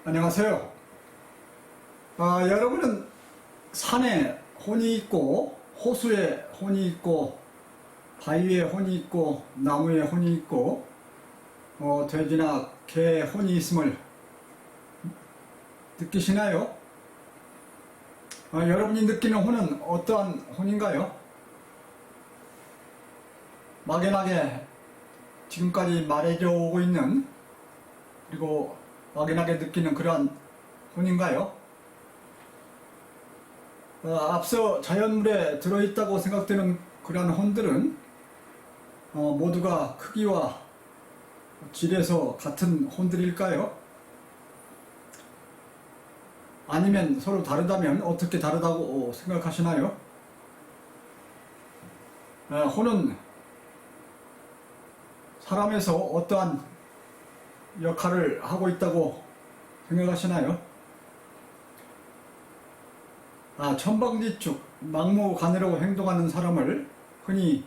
안녕하세요. 여러분은 산에 혼이 있고 호수에 혼이 있고 바위에 혼이 있고 나무에 혼이 있고 돼지나 개에 혼이 있음을 느끼시나요? 여러분이 느끼는 혼은 어떠한 혼인가요? 막연하게 지금까지 말해져 오고 있는, 그리고 막연하게 느끼는 그러한 혼인가요? 앞서 자연물에 들어있다고 생각되는 그러한 혼들은 모두가 크기와 질에서 같은 혼들일까요? 아니면 서로 다르다면 어떻게 다르다고 생각하시나요? 혼은 사람에서 어떠한 역할을 하고 있다고 생각하시나요? 천방지축, 막무가내로 행동하는 사람을 흔히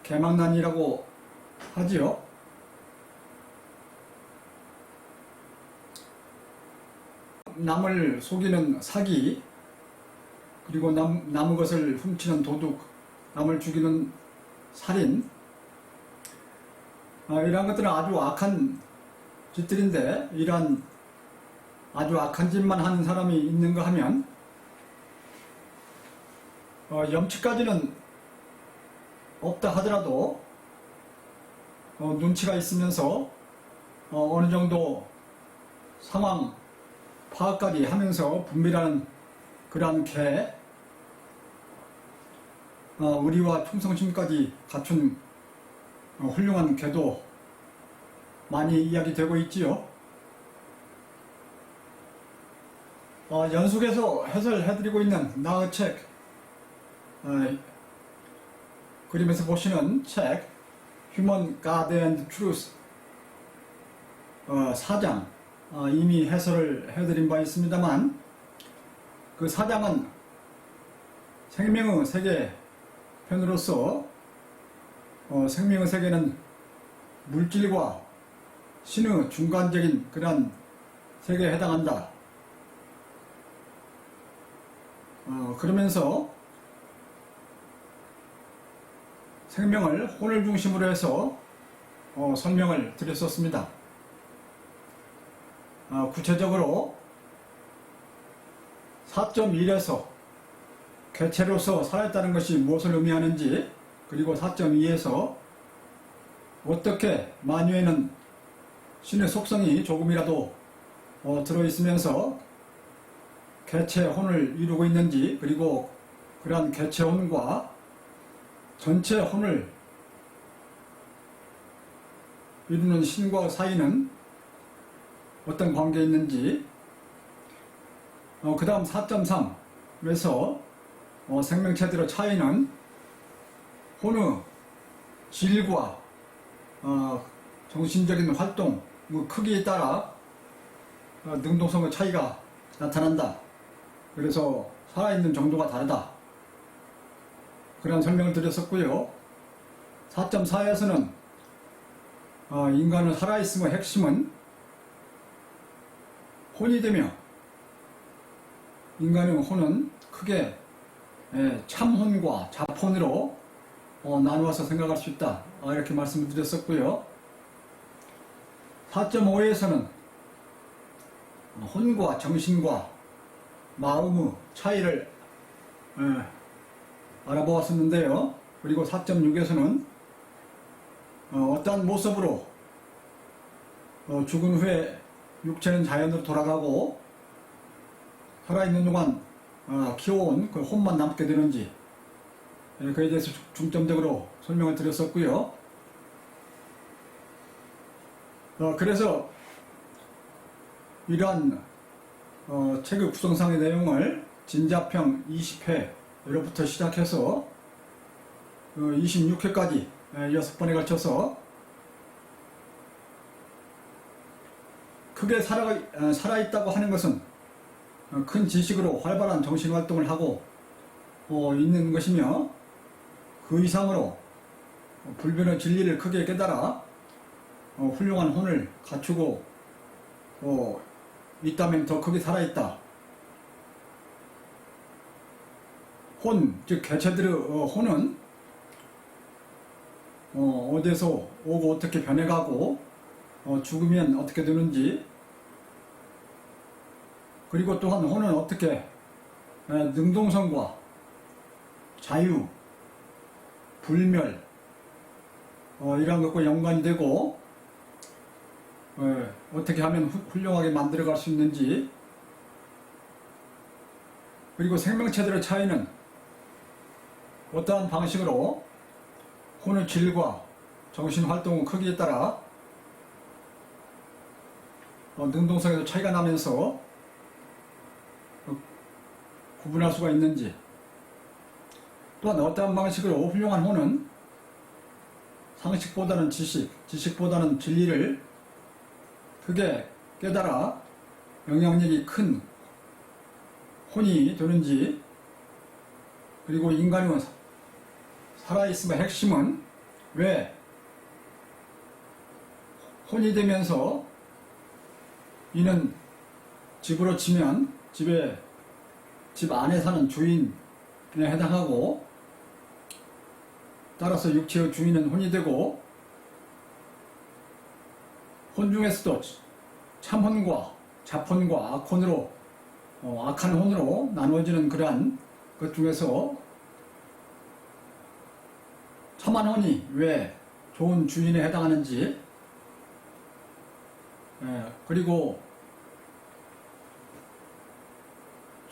개망난이라고 하지요. 남을 속이는 사기, 그리고 남의 것을 훔치는 도둑, 남을 죽이는 살인, 이러한 것들은 아주 악한 짓들인데, 이러한 아주 악한 짓만 하는 사람이 있는가 하면 염치까지는 없다 하더라도 눈치가 있으면서 어느 정도 상황 파악까지 하면서 분별하는 그러한 개, 의리와 충성심까지 갖춘 훌륭한 개도 많이 이야기되고 있지요. 연속해서 해설해드리고 있는 나의 책, 그림에서 보시는 책 Human, God and Truth 4장, 이미 해설을 해드린 바 있습니다만, 그 4장은 생명의 세계 편으로서 생명의 세계는 물질과 신의 중간적인 그런 세계에 해당한다. 그러면서 생명을 혼을 중심으로 해서 설명을 드렸었습니다. 구체적으로 4.1에서 개체로서 살아있다는 것이 무엇을 의미하는지, 그리고 4.2에서 어떻게 만유에는 신의 속성이 조금이라도 들어있으면서 개체혼을 이루고 있는지, 그리고 그러한 개체혼과 전체 혼을 이루는 신과 사이는 어떤 관계에 있는지, 그 다음 4.3에서 생명체들의 차이는 혼의 질과 정신적인 활동, 크기에 따라 능동성의 차이가 나타난다. 그래서 살아있는 정도가 다르다. 그런 설명을 드렸었고요. 4.4에서는 인간의 살아있음의 핵심은 혼이 되며, 인간의 혼은 크게 참혼과 잡혼으로 나누어서 생각할 수 있다. 이렇게 말씀을 드렸었고요. 4.5에서는 혼과 정신과 마음의 차이를 알아보았었는데요. 그리고 4.6에서는 어떠한 모습으로 죽은 후에 육체는 자연으로 돌아가고 살아있는 동안 키워온 그 혼만 남게 되는지, 그에 대해서 중점적으로 설명을 드렸었고요. 그래서 이러한 책의 구성상의 내용을 진자평 20회로부터 시작해서 26회까지 6번에 걸쳐서 크게 살아있다고 하는 것은 큰 지식으로 활발한 정신활동을 하고 있는 것이며, 그 이상으로 불변의 진리를 크게 깨달아 훌륭한 혼을 갖추고 있다면 더 크게 살아있다. 혼, 즉 개체들의 혼은 어디서 오고 어떻게 변해가고 죽으면 어떻게 되는지, 그리고 또한 혼은 어떻게 능동성과 자유, 불멸 이런 것과 연관이 되고 어떻게 하면 훌륭하게 만들어갈 수 있는지, 그리고 생명체들의 차이는 어떠한 방식으로 혼의 질과 정신활동의 크기에 따라 능동성에도 차이가 나면서 구분할 수가 있는지, 또한 어떠한 방식으로 훌륭한 혼은 상식보다는 지식, 지식보다는 진리를 크게 깨달아 영향력이 큰 혼이 되는지, 그리고 인간의 살아있음의 핵심은 왜 혼이 되면서 이는 집으로 치면 집 안에 사는 주인에 해당하고, 따라서 육체의 주인은 혼이 되고, 혼 중에서도 참혼과 잡혼과 악혼으로 악한 혼으로 나누어지는 그러한 것 중에서 참한 혼이 왜 좋은 주인에 해당하는지, 그리고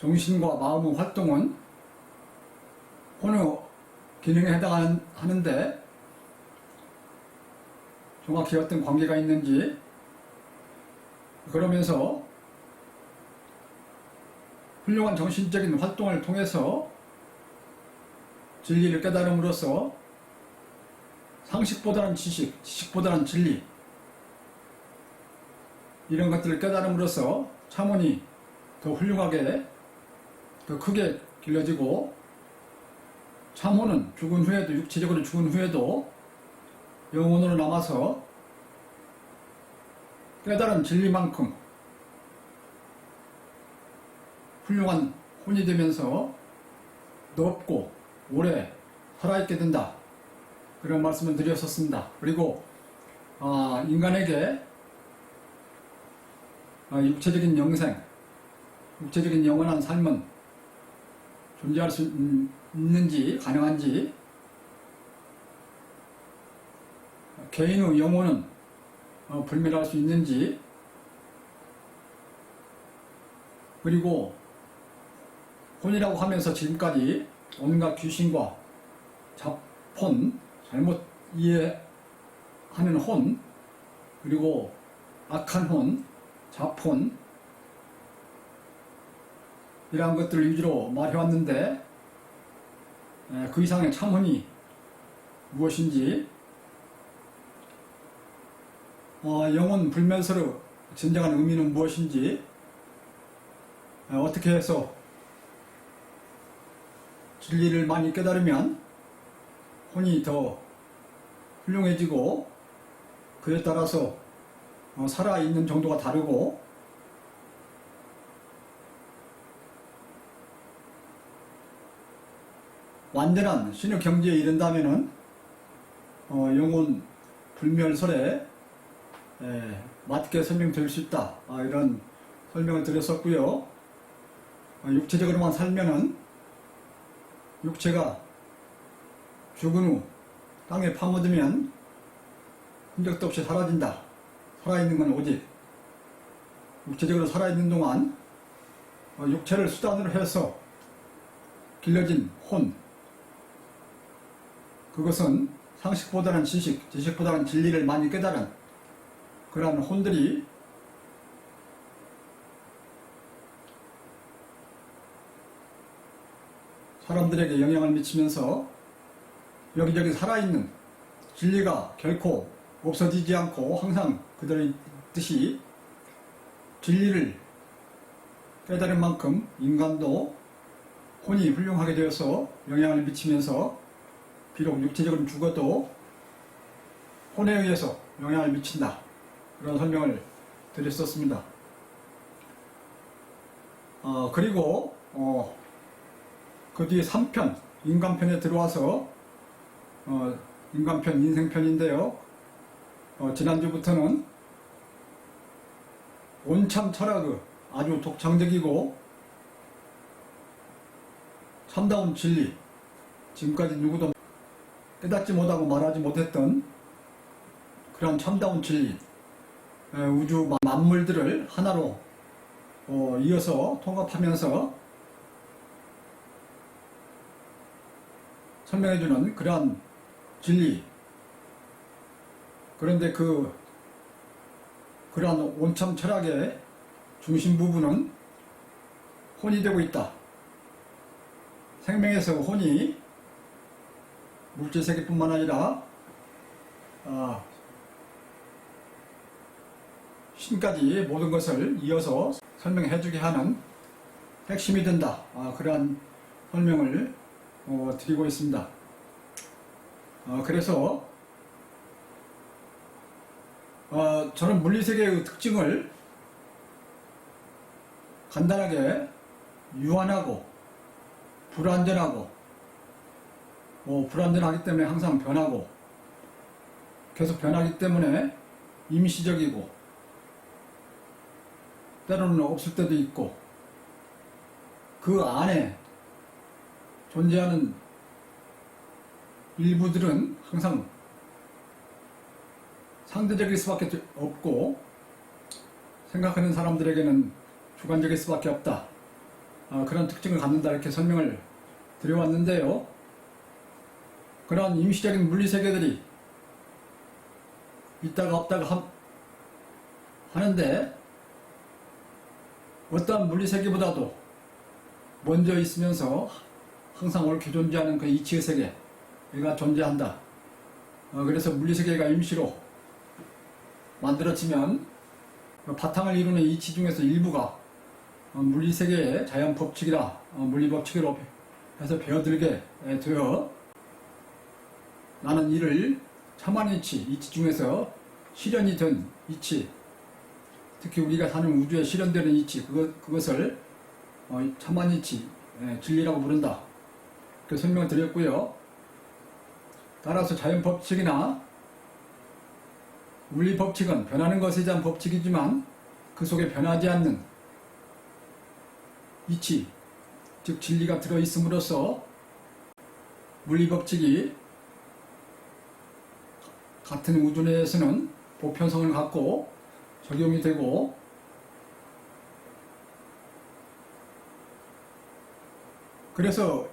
정신과 마음의 활동은 혼의 기능에 해당하는데 정확히 어떤 관계가 있는지, 그러면서 훌륭한 정신적인 활동을 통해서 진리를 깨달음으로써 상식보다는 지식, 지식보다는 진리, 이런 것들을 깨달음으로써 참혼이 더 훌륭하게 더 크게 길러지고, 참혼은 죽은 후에도, 육체적으로 죽은 후에도 영혼으로 남아서 깨달은 진리만큼 훌륭한 혼이 되면서 넓고 오래 살아있게 된다, 그런 말씀을 드렸었습니다. 그리고 인간에게 육체적인 영생, 육체적인 영원한 삶은 존재할 수 있는지, 가능한지, 개인의 영혼은 불멸할 수 있는지, 그리고 혼이라고 하면서 지금까지 온갖 귀신과 잡혼, 잘못 이해하는 혼, 그리고 악한 혼, 잡혼, 이러한 것들을 위주로 말해왔는데, 그 이상의 참혼이 무엇인지, 영혼 불멸설의 진정한 의미는 무엇인지, 어떻게 해서 진리를 많이 깨달으면 혼이 더 훌륭해지고, 그에 따라서 살아있는 정도가 다르고, 완전한 신의 경지에 이른다면은 영혼 불멸설에 맞게 설명될 수 있다, 이런 설명을 드렸었고요. 육체적으로만 살면은 육체가 죽은 후 땅에 파묻으면 흔적도 없이 사라진다. 살아있는 건 오직 육체적으로 살아있는 동안 육체를 수단으로 해서 길러진 혼, 그것은 상식보다는 지식, 지식보다는 진리를 많이 깨달은 그러한 혼들이 사람들에게 영향을 미치면서 여기저기 살아있는 진리가 결코 없어지지 않고 항상 그대로 있듯이, 진리를 깨달은 만큼 인간도 혼이 훌륭하게 되어서 영향을 미치면서 비록 육체적으로 죽어도 혼에 의해서 영향을 미친다, 그런 설명을 드렸었습니다. 그리고 그 뒤에 3편 인간편에 들어와서 인간편 인생편인데요. 지난주부터는 온참 철학의 아주 독창적이고 참다운 진리, 지금까지 누구도 깨닫지 못하고 말하지 못했던 그런 참다운 진리, 우주 만물들을 하나로 이어서 통합하면서 설명해주는 그러한 진리. 그런데 그러한 온참 철학의 중심 부분은 혼이 되고 있다. 생명에서 혼이 물질세계뿐만 아니라 신까지 모든 것을 이어서 설명해주게 하는 핵심이 된다. 그러한 설명을 드리고 있습니다. 그래서 저는 물리세계의 특징을 간단하게 유한하고 불완전하고 불완전하기 때문에 항상 변하고 계속 변하기 때문에 임시적이고 때로는 없을 때도 있고 그 안에 존재하는 일부들은 항상 상대적일 수밖에 없고 생각하는 사람들에게는 주관적일 수밖에 없다. 그런 특징을 갖는다 이렇게 설명을 드려왔는데요. 그런 임시적인 물리세계들이 있다가 없다가 하는데 어떠한 물리세계보다도 먼저 있으면서 항상 옳게 존재하는 그 이치의 세계가 존재한다. 그래서 물리세계가 임시로 만들어지면 바탕을 이루는 이치 중에서 일부가 물리세계의 자연법칙이라 물리법칙으로 해서 배어들게 되어 나는 이를 참한 이치 중에서 실현이 된 이치, 특히 우리가 사는 우주에 실현되는 이치, 그것을 참한 이치, 진리라고 부른다. 그 설명을 드렸고요. 따라서 자연법칙이나 물리법칙은 변하는 것에 대한 법칙이지만 그 속에 변하지 않는 이치, 즉 진리가 들어있음으로써 물리법칙이 같은 우주 내에서는 보편성을 갖고 적용이 되고 그래서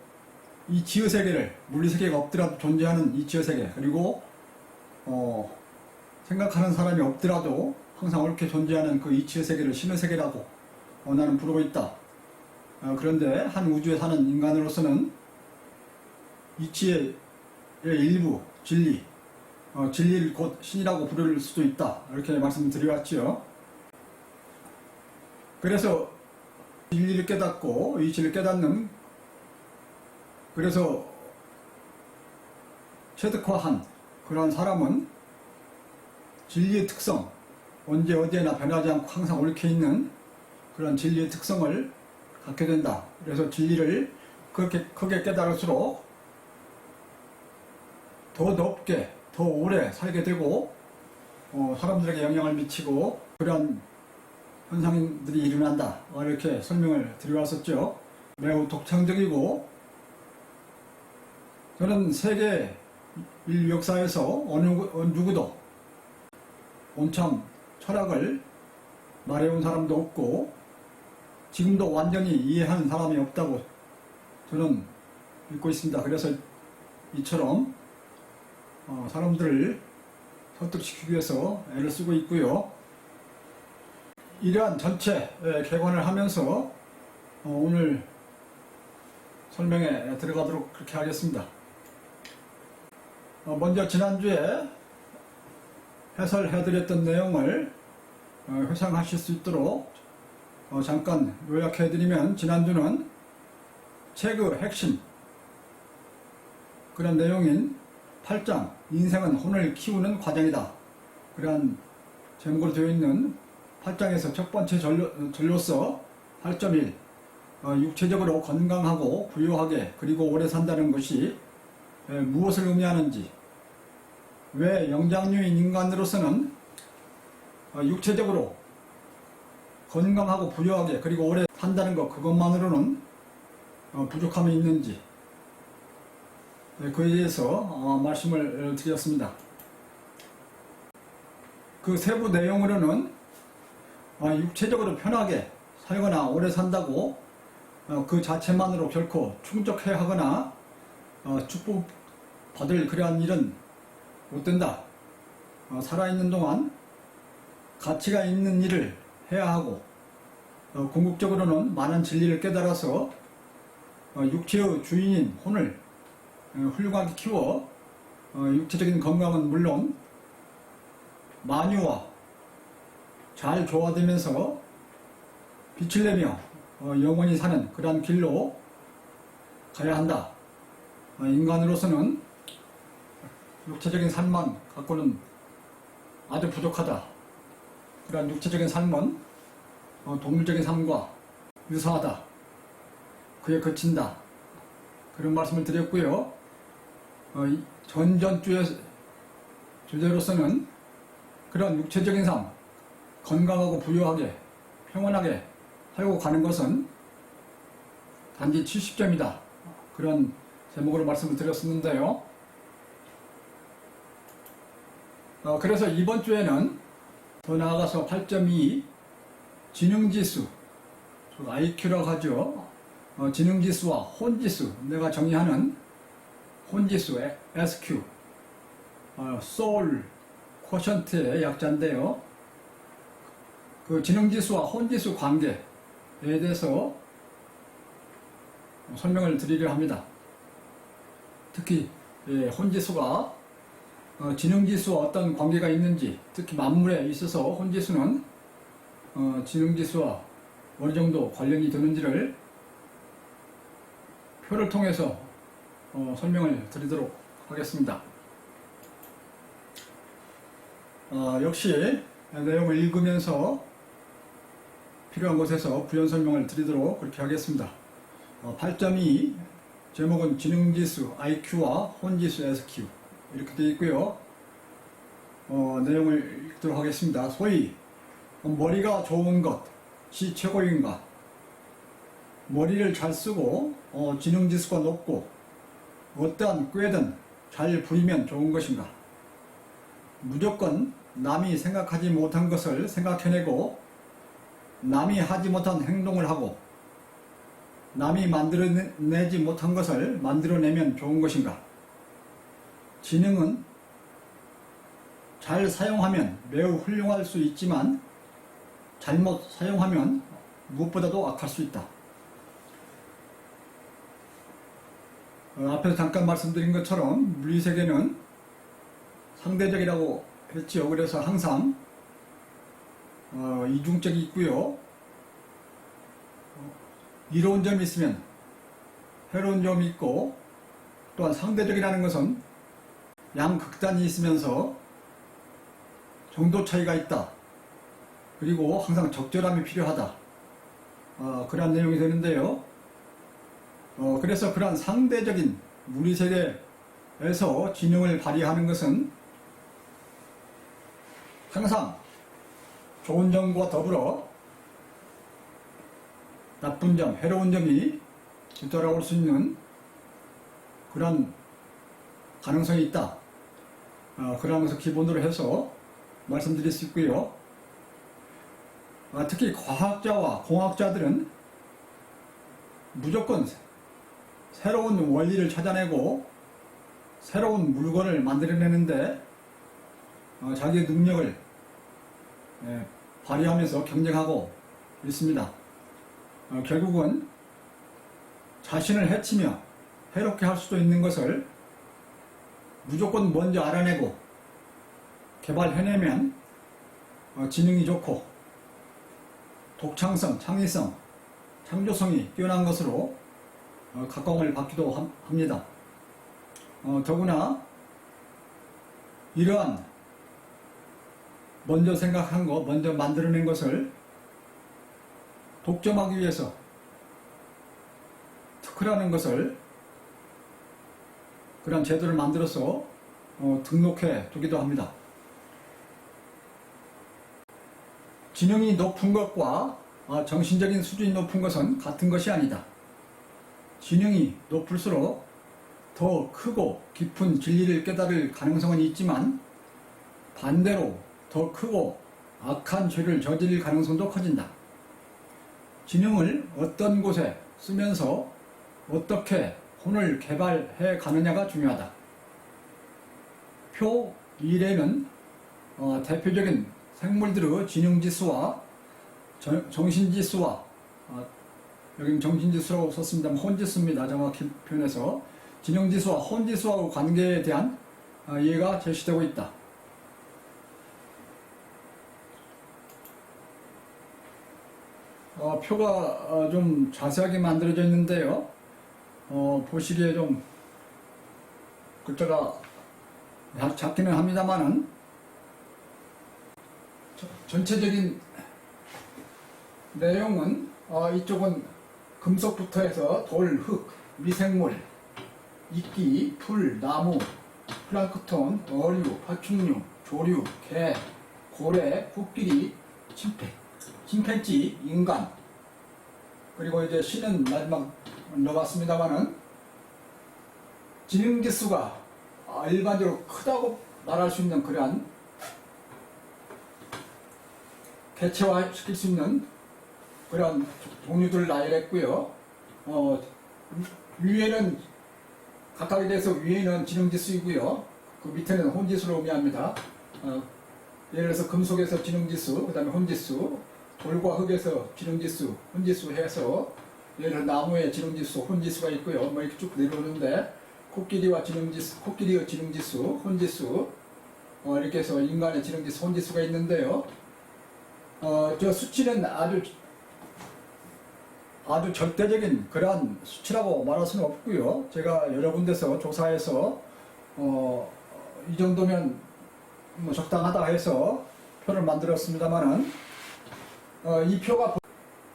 이 지어세계를 물리세계가 없더라도 존재하는 이 지어세계 그리고 생각하는 사람이 없더라도 항상 옳게 존재하는 그 이치의세계를 신의세계라고 나는 부르고 있다. 그런데 한 우주에 사는 인간으로서는 이치의 일부, 진리, 진리를 곧 신이라고 부를 수도 있다. 이렇게 말씀드려왔지요. 그래서 진리를 깨닫고 이치를 깨닫는 그래서 체득화한 그러한 사람은 진리의 특성, 언제 어디에나 변하지 않고 항상 옳게 있는 그런 진리의 특성을 갖게 된다. 그래서 진리를 그렇게 크게 깨달을수록 더 높게, 더 오래 살게 되고 사람들에게 영향을 미치고 그런 현상들이 일어난다. 이렇게 설명을 드려왔었죠. 매우 독창적이고 저는 세계 인류 역사에서 어느 누구도 온참 철학을 말해온 사람도 없고 지금도 완전히 이해하는 사람이 없다고 저는 믿고 있습니다. 그래서 이처럼 사람들을 설득시키기 위해서 애를 쓰고 있고요. 이러한 전체 개관을 하면서 오늘 설명에 들어가도록 그렇게 하겠습니다. 먼저 지난주에 해설해드렸던 내용을 회상하실 수 있도록 잠깐 요약해드리면 지난주는 책의 핵심 그런 내용인 8장 인생은 혼을 키우는 과정이다. 그러한 제목으로 되어 있는 8장에서 첫 번째 전료서 8.1 육체적으로 건강하고 부유하게 그리고 오래 산다는 것이 무엇을 의미하는지, 왜 영장류인 인간으로서는 육체적으로 건강하고 부유하게 그리고 오래 산다는 것 그것만으로는 부족함이 있는지, 그에 대해서 말씀을 드렸습니다. 그 세부 내용으로는 육체적으로 편하게 살거나 오래 산다고 그 자체만으로 결코 충족해야 하거나 축복받을 그러한 일은 못 된다. 살아있는 동안 가치가 있는 일을 해야 하고, 궁극적으로는 많은 진리를 깨달아서 육체의 주인인 혼을 훌륭하게 키워 육체적인 건강은 물론 만유와 잘 조화되면서 빛을 내며 영원히 사는 그러한 길로 가야 한다. 인간으로서는 육체적인 삶만 갖고는 아주 부족하다. 그러한 육체적인 삶은 동물적인 삶과 유사하다. 그에 그친다. 그런 말씀을 드렸고요. 전전주의 주제로서는 그런 육체적인 삶, 건강하고 부유하게 평온하게 살고 가는 것은 단지 70점이다. 그런 제목으로 말씀을 드렸었는데요. 그래서 이번 주에는 더 나아가서 8.2 지능지수, IQ라고 하죠. 지능지수와 혼지수, 내가 정의하는 혼지수, SQ, 소울 쿼션트의 약자인데요. 그 지능지수와 혼지수 관계에 대해서 설명을 드리려 합니다. 특히 혼지수가 지능지수와 어떤 관계가 있는지, 특히 만물에 있어서 혼지수는 지능지수와 어느 정도 관련이 되는지를 표를 통해서 설명을 드리도록 하겠습니다. 역시 내용을 읽으면서 필요한 곳에서 부연 설명을 드리도록 그렇게 하겠습니다. 8.2 제목은 지능지수 IQ와 혼지수 SQ 이렇게 되어 있고요. 내용을 읽도록 하겠습니다. 소위 머리가 좋은 것이 최고인가? 머리를 잘 쓰고 지능지수가 높고 어떠한 꾀든 잘 부리면 좋은 것인가? 무조건 남이 생각하지 못한 것을 생각해내고 남이 하지 못한 행동을 하고 남이 만들어내지 못한 것을 만들어내면 좋은 것인가? 지능은 잘 사용하면 매우 훌륭할 수 있지만 잘못 사용하면 무엇보다도 악할 수 있다. 앞에서 잠깐 말씀드린 것처럼 물리세계는 상대적이라고 했지요. 그래서 항상 이중적이 있고요. 이로운 점이 있으면 해로운 점이 있고, 또한 상대적이라는 것은 양극단이 있으면서 정도 차이가 있다. 그리고 항상 적절함이 필요하다. 그러한 내용이 되는데요. 그래서 그러한 상대적인 물리세계에서 지능을 발휘하는 것은 항상 좋은 점과 더불어 나쁜 점, 해로운 점이 뒤돌아올 수 있는 그런 가능성이 있다. 그런 것을 기본으로 해서 말씀드릴 수 있고요. 특히 과학자와 공학자들은 무조건 새로운 원리를 찾아내고 새로운 물건을 만들어내는데 자기의 능력을 발휘하면서 경쟁하고 있습니다. 결국은 자신을 해치며 해롭게 할 수도 있는 것을 무조건 먼저 알아내고 개발해내면 지능이 좋고 독창성, 창의성, 창조성이 뛰어난 것으로 각광을 받기도 합니다. 더구나 이러한 먼저 생각한 것, 먼저 만들어낸 것을 독점하기 위해서 토크라는 것을 그런 제도를 만들어서 등록해 두기도 합니다. 지능이 높은 것과 정신적인 수준이 높은 것은 같은 것이 아니다. 지능이 높을수록 더 크고 깊은 진리를 깨달을 가능성은 있지만 반대로 더 크고 악한 죄를 저지를 가능성도 커진다. 지능을 어떤 곳에 쓰면서 어떻게 혼을 개발해 가느냐가 중요하다. 표 1에는 대표적인 생물들의 지능지수와 정신지수와 여기는 정신지수라고 썼습니다만 혼지수입니다. 정확히 표현해서 지능지수와 혼지수하고 관계에 대한 이해가 제시되고 있다. 표가 좀 자세하게 만들어져 있는데요. 보시기에 좀 글자가 작기는 합니다만은 전체적인 내용은 이쪽은 금속부터 해서 돌, 흙, 미생물, 이끼, 풀, 나무, 플랑크톤, 어류, 파충류, 조류, 개, 고래, 코끼리, 침팬지, 인간, 그리고 이제 신은 마지막 넣어봤습니다만은 지능지수가 일반적으로 크다고 말할 수 있는 그러한 개체화시킬 수 있는 그런 종류들을 나열했고요. 위에는 각각에 대해서 위에는 지능지수이고요. 그 밑에는 혼지수를 의미합니다. 예를 들어서 금속에서 지능지수, 그 다음에 혼지수, 돌과 흙에서 지능지수, 혼지수 해서 예를 들어 나무에 지능지수, 혼지수가 있고요. 뭐 이렇게 쭉 내려오는데 코끼리와 지능지수, 코끼리의 지능지수, 혼지수, 이렇게 해서 인간의 지능지수, 혼지수가 있는데요. 저 수치는 아주 절대적인 그러한 수치라고 말할 수는 없고요. 제가 여러 군데서 조사해서 이 정도면 뭐 적당하다 해서 표를 만들었습니다만은 이 표가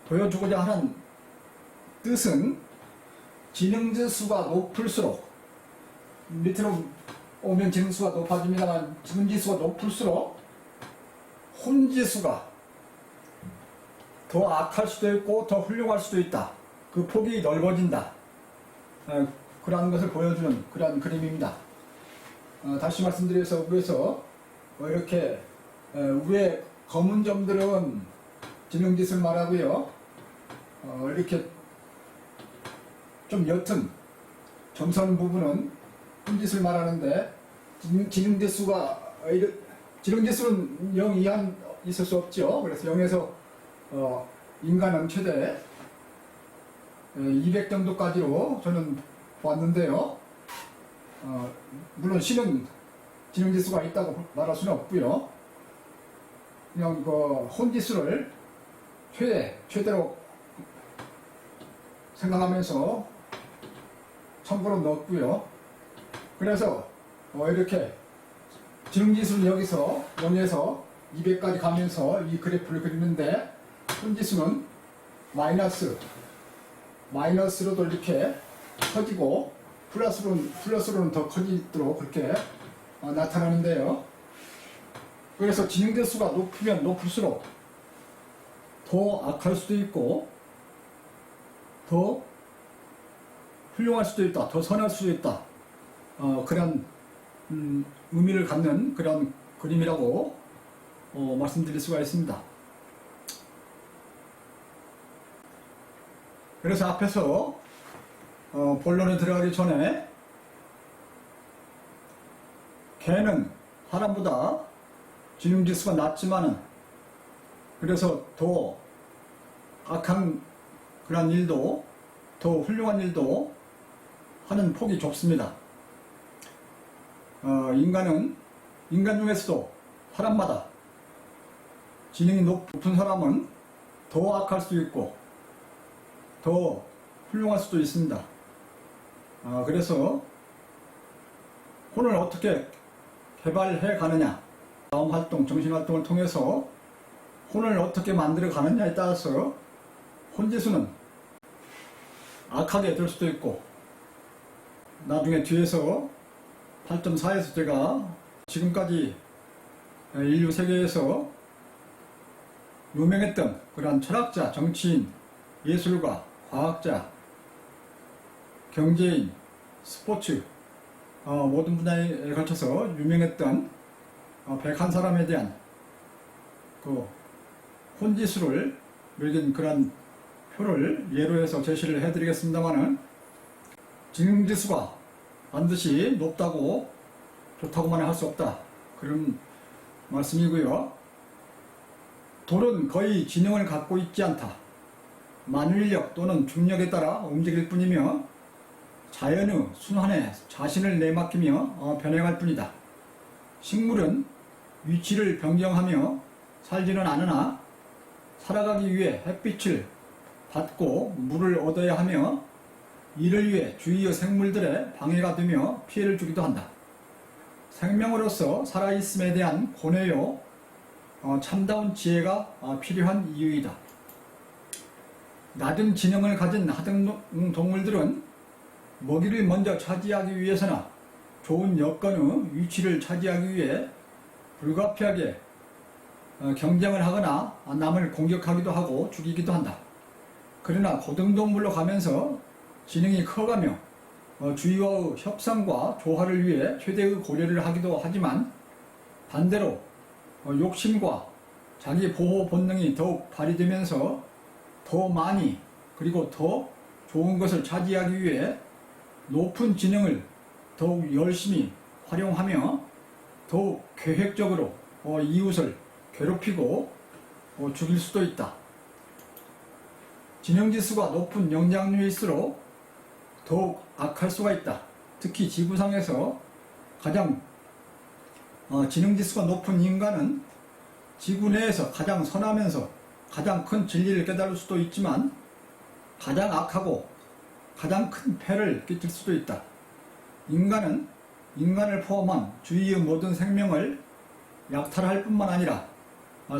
보여주고자 하는 뜻은 지능지수가 높을수록 밑으로 오면 지능지수가 높아집니다만 지능지수가 높을수록 혼지수가 더 악할 수도 있고 더 훌륭할 수도 있다. 그 폭이 넓어진다. 그러한 것을 보여주는 그러한 그림입니다. 다시 말씀드려서 위에서 이렇게 위에 검은 점들은 지능지수를 말하고요. 이렇게 좀 옅은 점선 부분은 혼지수를 말하는데 지능지수는 0 이하 있을 수 없죠. 그래서 0에서 인간은 최대 200 정도까지로 저는 봤는데요. 물론 신은 지능지수가 있다고 말할 수는 없고요. 그냥 그 혼지수를 최대로 생각하면서 참고로 넣었고요. 그래서 이렇게 지능지수는 여기서 0에서 200까지 가면서 이 그래프를 그리는데 혼지수는 마이너스로도 이렇게 커지고 플러스로는 더 커지도록 그렇게 나타나는데요. 그래서 지능지수가 높으면 높을수록 더 악할 수도 있고 더 훌륭할 수도 있다, 더 선할 수도 있다. 그런 의미를 갖는 그런 그림이라고 말씀드릴 수가 있습니다. 그래서 앞에서 본론에 들어가기 전에 개는 사람보다 지능지수가 낮지만은 그래서 더 악한 그런 일도 더 훌륭한 일도 하는 폭이 좁습니다. 인간 중에서도 사람마다 지능이 높은 사람은 더 악할 수도 있고 더 훌륭할 수도 있습니다. 그래서 혼을 어떻게 개발해 가느냐, 마음 활동, 정신 활동을 통해서 혼을 어떻게 만들어 가느냐에 따라서 혼지수는 악하게 될 수도 있고, 나중에 뒤에서 8.4에서 제가 지금까지 인류 세계에서 유명했던 그러한 철학자, 정치인, 예술가, 과학자, 경제인, 스포츠 모든 분야에 걸쳐서 유명했던 101사람에 대한 그 혼지수를 매긴 그런 표를 예로 해서 제시를 해드리겠습니다만은, 지능지수가 반드시 높다고 좋다고만 할 수 없다, 그런 말씀이고요. 돌은 거의 지능을 갖고 있지 않다. 만유인력 또는 중력에 따라 움직일 뿐이며 자연의 순환에 자신을 내맡기며 변해갈 뿐이다. 식물은 위치를 변경하며 살지는 않으나 살아가기 위해 햇빛을 받고 물을 얻어야 하며 이를 위해 주위의 생물들의 방해가 되며 피해를 주기도 한다. 생명으로서 살아있음에 대한 고뇌요 참다운 지혜가 필요한 이유이다. 낮은 지능을 가진 하등 동물들은 먹이를 먼저 차지하기 위해서나 좋은 여건의 위치를 차지하기 위해 불가피하게 경쟁을 하거나 남을 공격하기도 하고 죽이기도 한다. 그러나 고등동물로 가면서 지능이 커가며 주위와의 협상과 조화를 위해 최대의 고려를 하기도 하지만, 반대로 욕심과 자기 보호 본능이 더욱 발휘되면서 더 많이 그리고 더 좋은 것을 차지하기 위해 높은 지능을 더욱 열심히 활용하며 더욱 계획적으로 이웃을 괴롭히고 죽일 수도 있다. 지능지수가 높은 영장류일수록 더욱 악할 수가 있다. 특히 지구상에서 가장 지능지수가 높은 인간은 지구 내에서 가장 선하면서 가장 큰 진리를 깨달을 수도 있지만, 가장 악하고 가장 큰 폐를 끼칠 수도 있다. 인간은 인간을 포함한 주위의 모든 생명을 약탈할 뿐만 아니라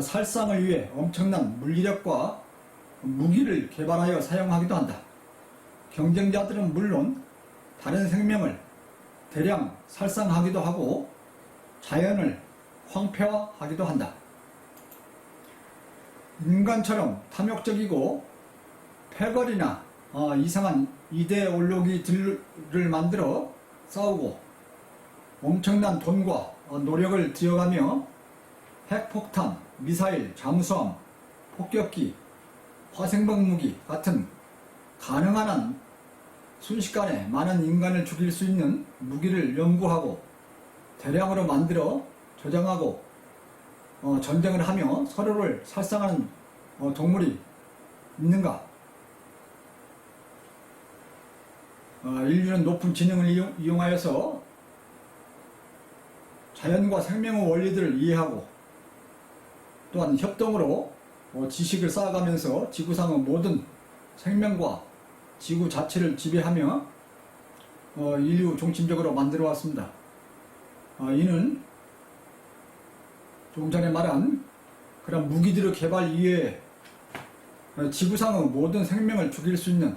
살상을 위해 엄청난 물리력과 무기를 개발하여 사용하기도 한다. 경쟁자들은 물론 다른 생명을 대량 살상하기도 하고 자연을 황폐화하기도 한다. 인간처럼 탐욕적이고 패거리나 이상한 이데올로기들을 만들어 싸우고 엄청난 돈과 노력을 들여가며 핵폭탄, 미사일, 잠수함, 폭격기, 화생방 무기 같은 가능한 한 순식간에 많은 인간을 죽일 수 있는 무기를 연구하고 대량으로 만들어 저장하고 전쟁을 하며 서로를 살상하는 동물이 있는가? 인류는 높은 지능을 이용하여서 자연과 생명의 원리들을 이해하고 또한 협동으로 지식을 쌓아가면서 지구상의 모든 생명과 지구 자체를 지배하며 인류 중심적으로 만들어 왔습니다. 이는 조금 전에 말한 그런 무기들의 개발 이외에 지구상의 모든 생명을 죽일 수 있는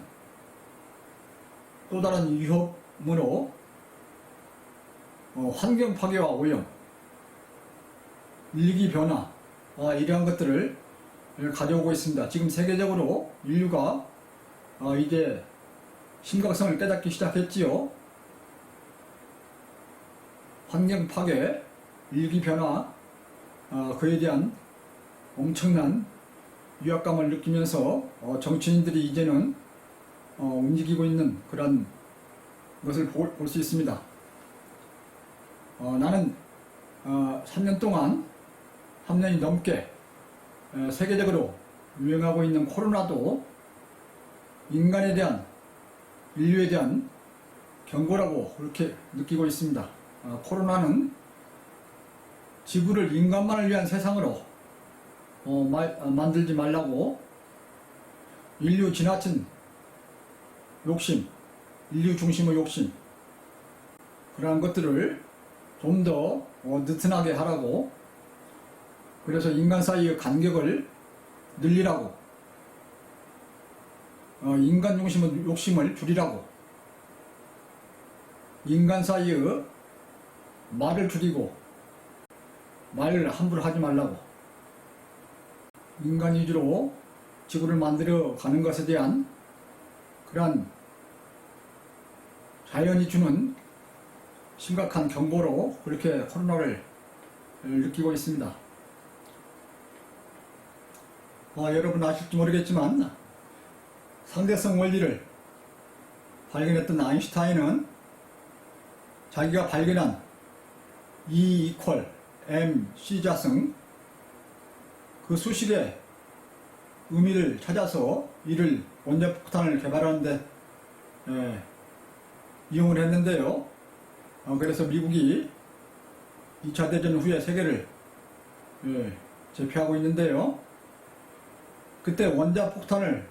또 다른 위협으로 환경 파괴와 오염, 일기변화 이러한 것들을 가져오고 있습니다. 지금 세계적으로 인류가 이제 심각성을 깨닫기 시작했지요. 환경 파괴, 일기변화 그에 대한 엄청난 위압감을 느끼면서 정치인들이 이제는 움직이고 있는 그런 것을 볼 수 있습니다. 나는 3년 동안 3년이 넘게 세계적으로 유행하고 있는 코로나도 인간에 대한, 인류에 대한 경고라고 그렇게 느끼고 있습니다. 코로나는 지구를 인간만을 위한 세상으로 만들지 말라고 인류 지나친 욕심, 인류 중심의 욕심, 그러한 것들을 좀 더 느슨하게 하라고, 그래서 인간 사이의 간격을 늘리라고 인간 욕심을 줄이라고, 인간 사이의 말을 줄이고 말을 함부로 하지 말라고, 인간 위주로 지구를 만들어 가는 것에 대한 그러한 자연이 주는 심각한 경보로 그렇게 코로나를 느끼고 있습니다. 여러분 아실지 모르겠지만 상대성 원리를 발견했던 아인슈타인은 자기가 발견한 E = mc 자승 그 수식의 의미를 찾아서 이를 원자폭탄을 개발하는데 이용을 했는데요. 그래서 미국이 2차 대전 후에 세계를 제패하고 있는데요. 그때 원자폭탄을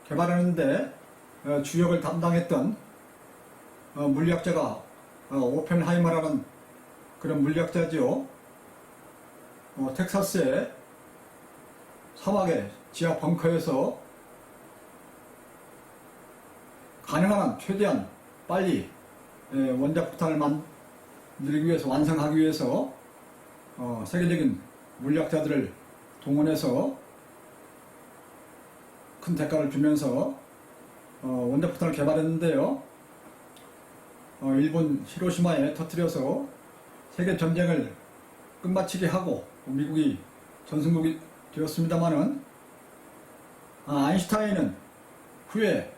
개발하는데 주역을 담당했던 물리학자가 오펜하이머라는 그런 물리학자지요. 텍사스의 사막의 지하 벙커에서 가능한 한 최대한 빨리 원자폭탄을 만들기 위해서, 완성하기 위해서 세계적인 물리학자들을 동원해서 큰 대가를 주면서 원자폭탄을 개발했는데요. 일본 히로시마에 터뜨려서 세계 전쟁을 끝마치게 하고 미국이 전승국이 되었습니다마는 아인슈타인은 후에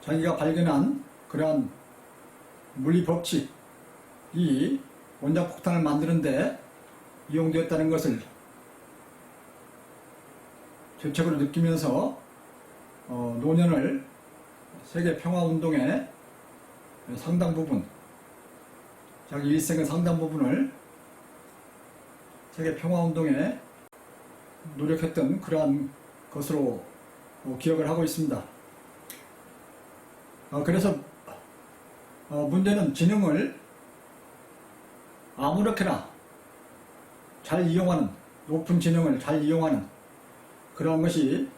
자기가 발견한 그러한 물리 법칙이 원자폭탄을 만드는데 이용되었다는 것을 죄책으로 느끼면서 노년을 세계 평화운동의 상당 부분, 자기 일생의 상당 부분을 세계 평화운동에 노력했던 그러한 것으로 기억을 하고 있습니다. 그래서 문제는 지능을 아무렇게나 잘 이용하는, 높은 지능을 잘 이용하는 그러한 것이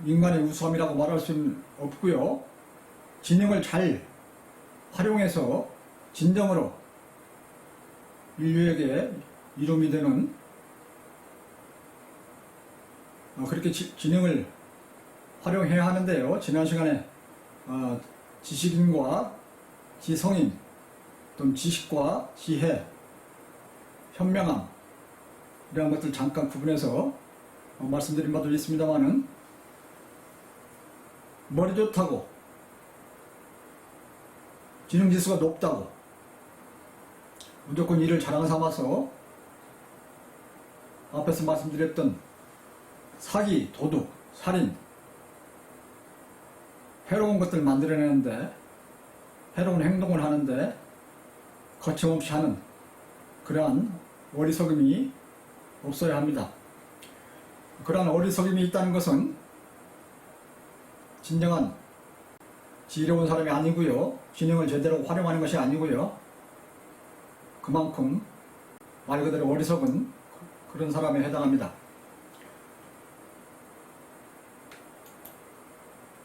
인간의 우수함이라고 말할 수는 없고요. 지능을 잘 활용해서 진정으로 인류에게 이름이 되는 그렇게 지능을 활용해야 하는데요. 지난 시간에 지식인과 지성인 또는 지식과 지혜, 현명함 이런 것들 잠깐 구분해서 말씀드린 바도 있습니다만은 머리 좋다고 지능지수가 높다고 무조건 이를 자랑 삼아서 앞에서 말씀드렸던 사기, 도둑, 살인, 해로운 것들을 만들어내는데, 해로운 행동을 하는데 거침없이 하는 그러한 어리석음이 없어야 합니다. 그러한 어리석음이 있다는 것은 진정한 지혜로운 사람이 아니고요. 지능을 제대로 활용하는 것이 아니고요. 그만큼 말 그대로 어리석은 그런 사람에 해당합니다.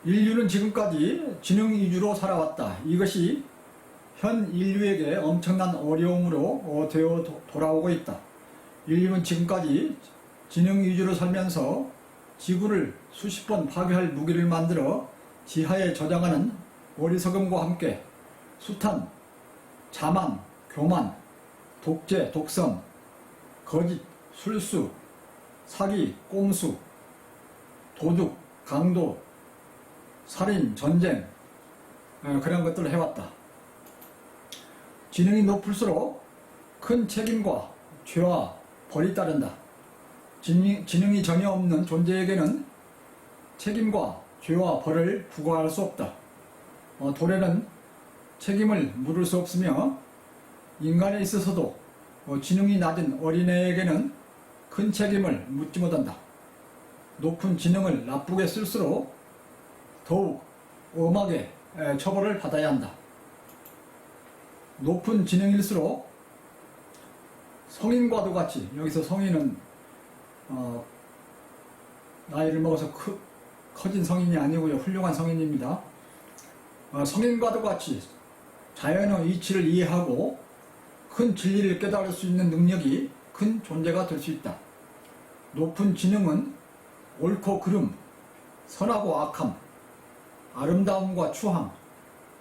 인류는 지금까지 지능 위주로 살아왔다. 이것이 현 인류에게 엄청난 어려움으로 되어 돌아오고 있다. 인류는 지금까지 지능 위주로 살면서 지구를 수십 번 파괴할 무기를 만들어 지하에 저장하는 어리석음과 함께 수탄, 자만, 교만, 독재, 독선, 거짓, 술수, 사기, 꼼수, 도둑, 강도, 살인, 전쟁 그런 것들을 해왔다. 지능이 높을수록 큰 책임과 죄와 벌이 따른다. 지능이 전혀 없는 존재에게는 책임과 죄와 벌을 부과할 수 없다. 도래는 책임을 물을 수 없으며 인간에 있어서도 지능이 낮은 어린애에게는 큰 책임을 묻지 못한다. 높은 지능을 나쁘게 쓸수록 더욱 엄하게 처벌을 받아야 한다. 높은 지능일수록 성인과도 같이, 여기서 성인은 나이를 먹어서 커진 성인이 아니고요. 훌륭한 성인입니다. 성인과도 같이 자연의 이치를 이해하고 큰 진리를 깨달을 수 있는 능력이 큰 존재가 될 수 있다. 높은 지능은 옳고 그름, 선하고 악함, 아름다움과 추함,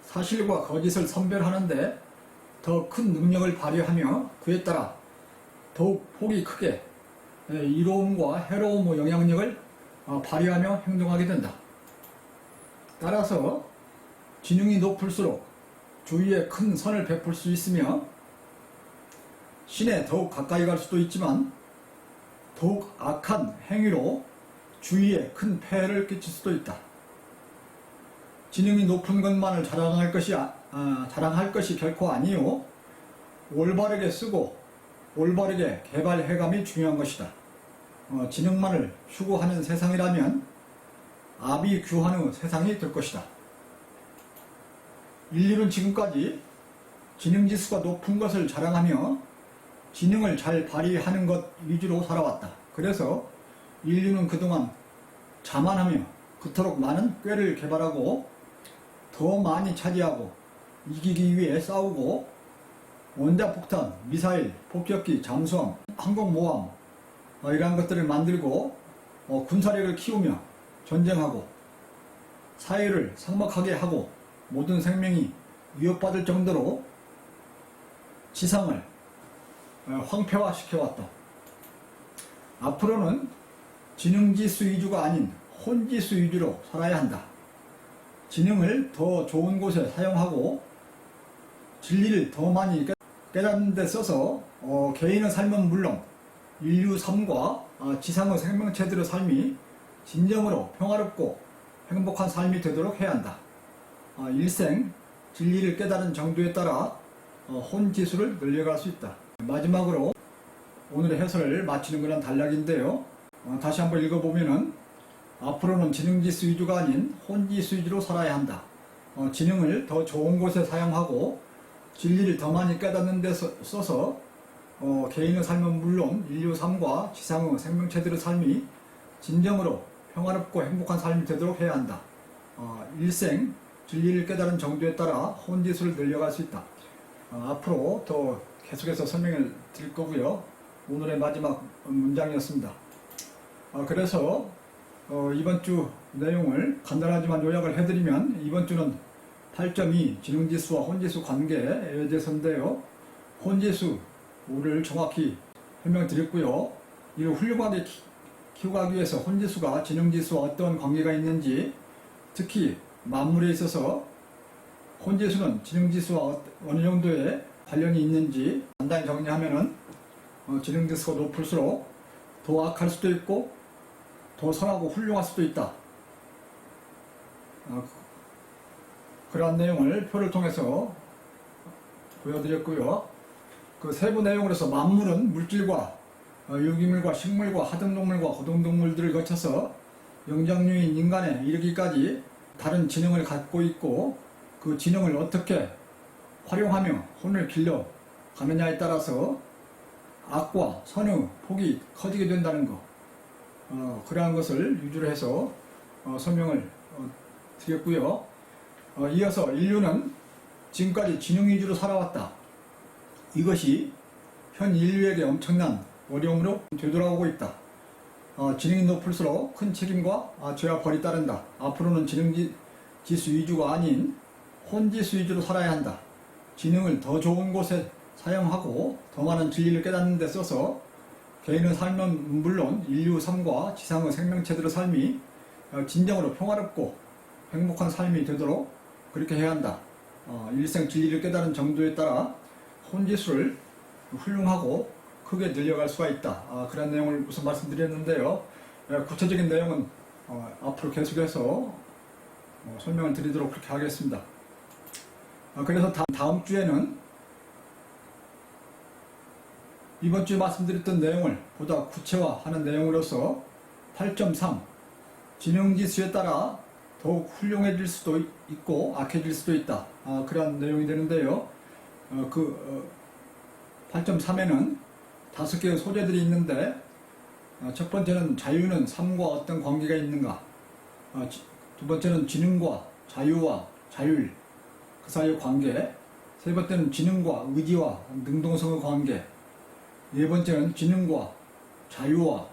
사실과 거짓을 선별하는데 더 큰 능력을 발휘하며 그에 따라 더욱 폭이 크게 이로움과 해로움의 영향력을 발휘하며 행동하게 된다. 따라서 지능이 높을수록 주위에 큰 선을 베풀 수 있으며 신에 더욱 가까이 갈 수도 있지만 더욱 악한 행위로 주위에 큰 폐해를 끼칠 수도 있다. 지능이 높은 것만을 자랑할 것이 결코 아니요 올바르게 쓰고 올바르게 개발해감이 중요한 것이다. 지능만을 추구하는 세상이라면 아비규환의 세상이 될 것이다. 인류는 지금까지 지능지수가 높은 것을 자랑하며 지능을 잘 발휘하는 것 위주로 살아왔다. 그래서 인류는 그동안 자만하며 그토록 많은 꾀를 개발하고 더 많이 차지하고 이기기 위해 싸우고 원자폭탄, 미사일, 폭격기, 잠수함, 항공모함 이러한 것들을 만들고 군사력을 키우며 전쟁하고 사회를 삭막하게 하고 모든 생명이 위협받을 정도로 지상을 황폐화시켜왔다. 앞으로는 지능지수 위주가 아닌 혼지수 위주로 살아야 한다. 지능을 더 좋은 곳에 사용하고 진리를 더 많이 깨닫는 데 써서 개인의 삶은 물론 인류 삶과 지상의 생명체들의 삶이 진정으로 평화롭고 행복한 삶이 되도록 해야 한다. 일생 진리를 깨달은 정도에 따라 혼지수를 늘려갈 수 있다. 마지막으로 오늘의 해설을 마치는 것은 단락인데요. 다시 한번 읽어보면은 앞으로는 지능지수 위주가 아닌 혼지수 위주로 살아야 한다. 지능을 더 좋은 곳에 사용하고 진리를 더 많이 깨닫는 데 써서 개인의 삶은 물론 인류 삶과 지상의 생명체들의 삶이 진정으로 평화롭고 행복한 삶이 되도록 해야 한다. 일생 진리를 깨달은 정도에 따라 혼지수를 늘려갈 수 있다. 앞으로 더 계속해서 설명을 드릴 거고요. 오늘의 마지막 문장이었습니다. 그래서 이번 주 내용을 간단하지만 요약을 해드리면 이번 주는 8.2 지능지수와 혼지수 관계에 대해서인데요. 혼지수를 정확히 설명드렸고요. 이를 훌륭하게 키워가기 위해서 혼지수가 지능지수와 어떤 관계가 있는지, 특히 만물에 있어서 혼지수는 지능지수와 어느 정도의 관련이 있는지 간단히 정리하면은 지능지수가 높을수록 더 악할 수도 있고 더 선하고 훌륭할 수도 있다. 그러한 내용을 표를 통해서 보여드렸고요. 그 세부 내용으로서 만물은 물질과 유기물과 식물과 하등동물과 고등동물들을 거쳐서 영장류인 인간에 이르기까지 다른 지능을 갖고 있고 그 지능을 어떻게 활용하며 혼을 길러 가느냐에 따라서 악과 선의 폭이 커지게 된다는 것, 그러한 것을 유주로 해서 설명을 드렸고요. 이어서 인류는 지금까지 지능 위주로 살아왔다. 이것이 현 인류에게 엄청난 어려움으로 되돌아오고 있다. 지능이 높을수록 큰 책임과 죄와 벌이 따른다. 앞으로는 지능지수 위주가 아닌 혼지수 위주로 살아야 한다. 지능을 더 좋은 곳에 사용하고 더 많은 진리를 깨닫는 데 써서 개인의 삶은 물론 인류 삶과 지상의 생명체들의 삶이 진정으로 평화롭고 행복한 삶이 되도록 그렇게 해야 한다. 일생 진리를 깨달은 정도에 따라 혼지수를 훌륭하고 크게 늘려갈 수가 있다. 그런 내용을 우선 말씀드렸는데요. 구체적인 내용은 앞으로 계속해서 설명을 드리도록 그렇게 하겠습니다. 그래서 다음 주에는 이번 주에 말씀드렸던 내용을 보다 구체화하는 내용으로서 8.3 지능지수에 따라 더욱 훌륭해질 수도 있고 악해질 수도 있다. 그런 내용이 되는데요. 8.3에는 5개의 소재들이 있는데 첫 번째는 자유는 삶과 어떤 관계가 있는가, 두 번째는 지능과 자유와 자율 그 사이의 관계, 세 번째는 지능과 의지와 능동성의 관계, 네 번째는 지능과 자유와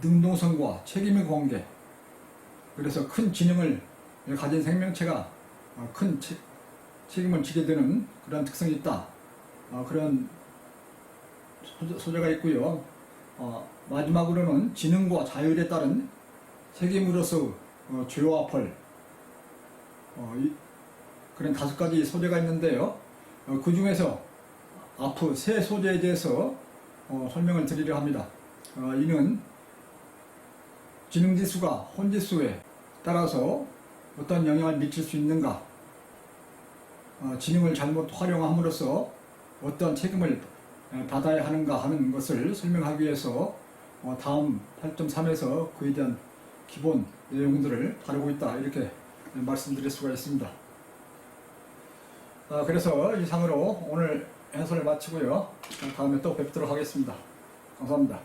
능동성과 책임의 관계. 그래서 큰 지능을 가진 생명체가 큰 책임을 지게 되는 그런 특성이 있다. 그런 소재가 있고요. 마지막으로는 지능과 자율에 따른 책임으로서 죄와 벌, 그런 5가지 소재가 있는데요. 그 중에서 앞으로 세 소재에 대해서 설명을 드리려 합니다. 이는 지능지수가 혼지수에 따라서 어떤 영향을 미칠 수 있는가, 지능을 잘못 활용함으로써 어떤 책임을 받아야 하는가 하는 것을 설명하기 위해서 다음 8.3에서 그에 대한 기본 내용들을 다루고 있다, 이렇게 말씀드릴 수가 있습니다. 그래서 이상으로 오늘 해설을 마치고요. 다음에 또 뵙도록 하겠습니다. 감사합니다.